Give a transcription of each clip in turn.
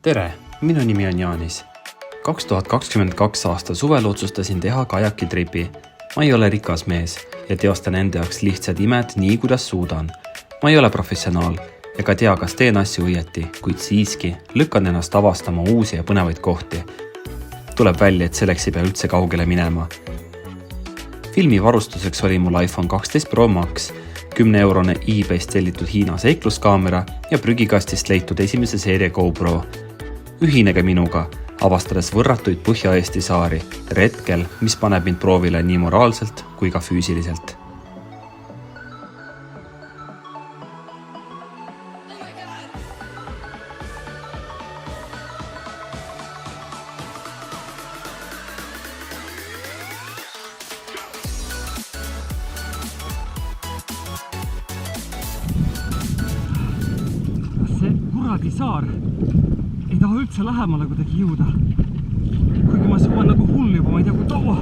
Tere, minu nimi on Jaanis. 2022 aasta suvel otsustasin teha Kayaki tripi. Ma ei ole rikas mees ja teostan enda jaoks lihtsad imed nii, kuidas suudan. Ma ei ole professionaal ega tea, kas teen asju õieti, kuid siiski lükkan ennast avastama uusi ja põnevaid kohti. Tuleb välja, et selleks ei pea üldse kaugele minema. Filmi varustuseks oli mul iPhone 12 Pro Max, 10-eurone eBayst tellitud Hiina seikluskaamera ja prügikastist leitud esimese seeria GoPro. Ühinege minuga, avastades võrratuid Põhja-Eesti saari, retkel, mis paneb mind proovile nii moraalselt kui ka füüsiliselt. See kuradi saar ei taha üldse lähemale kuidagi jõuda. Kuigi ma suvan nagu hull juba, ma ei tea kui kaua.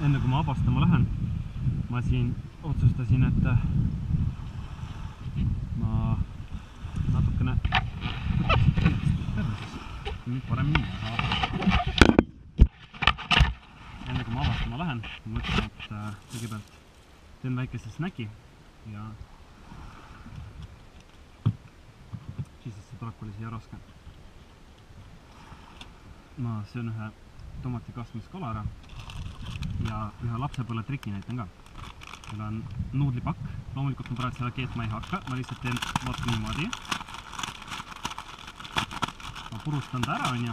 Enne kui ma avastama lähen, ma siin otsustasin, et ma natukene nüüd paremini enne kui ma avastama lähen, ma mõtlen, et kõigepealt teen väikese snäki ja sissetulek oli siia raske. Ma söön ühe tomatikasmiskala ära ja ühe lapsepõlle triki näitan ka. Meil on nuudlipakk. Loomulikult ma praegu seda keetma ei hakka. Ma lihtsalt teen vaata niimoodi. Ma purustan ta ära, onju.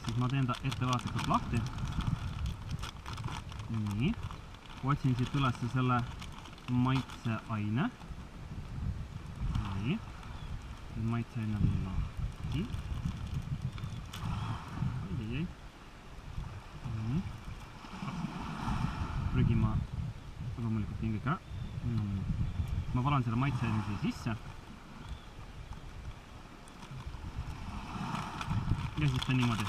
Siis ma teen ta ettevaatlikult lahti. Nii. Otsin siit üles selle maitseaine. Nii. Maitseaine on lahti. Prügi ma loomulikult teen kõik ära. Ma valan selle maitseaine sisse. Ja siis teen niimoodi.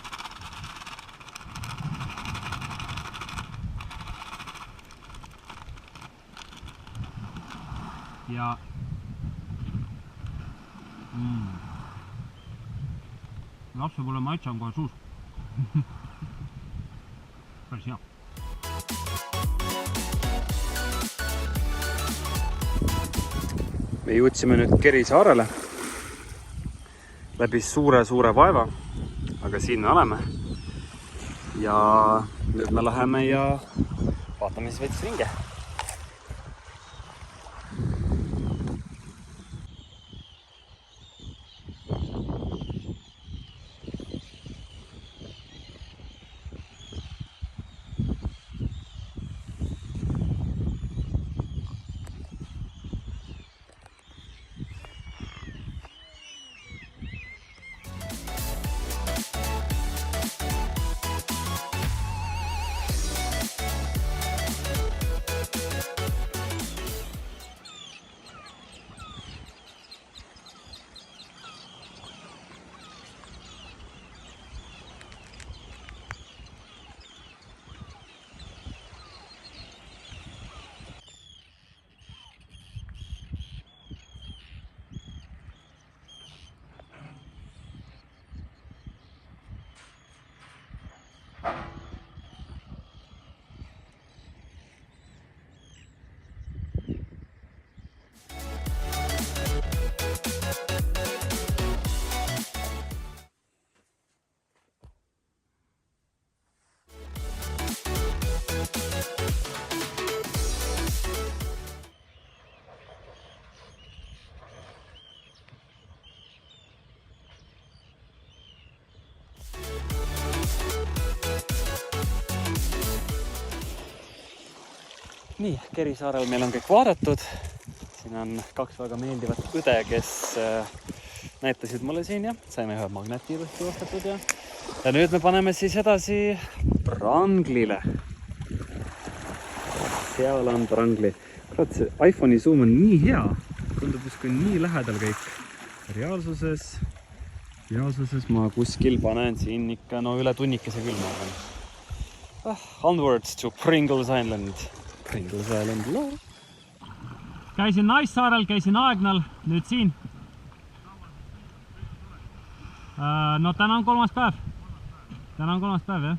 Ja lapsepõlle maitse on kohe suus. Päris hea. Me jõudsime nüüd Keri saarele läbi suure vaeva, aga siin me oleme ja nüüd me läheme ja vaatame siis veits ringe. Nii, Keri saarel meil on kõik vaadatud. Siin on 2 väga meeldivat õde, kes näitasid mulle siin ja saime ühe magnetiilusti ostetud ja nüüd me paneme siis edasi pranglile. Seal on prangli. Kurat, see iPhone'i zoom on nii hea. Tundub justkui nii lähedal kõik. Reaalsuses ma kuskil panen siin ikka üle tunnikese küll, ma arvan. Onwards to Pringles Island. Pringles Island, loo. Käisin Naissaarel, käisin Aegnal, nüüd siin. No täna on 3. päev. Täna on 3. päev, jah.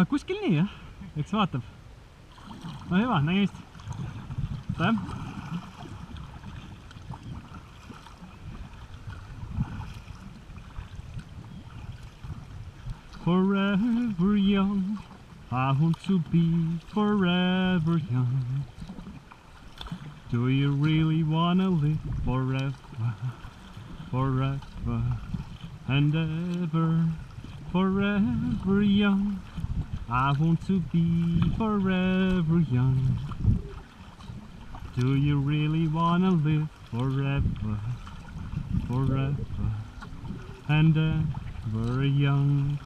Kuskil nii, jah. Eks vaatab. No hüva, nägemist. Tähem. Forever young, I want to be forever young. Do you really wanna live forever, forever and ever? Forever young, I want to be forever young. Do you really wanna live forever, forever and ever young?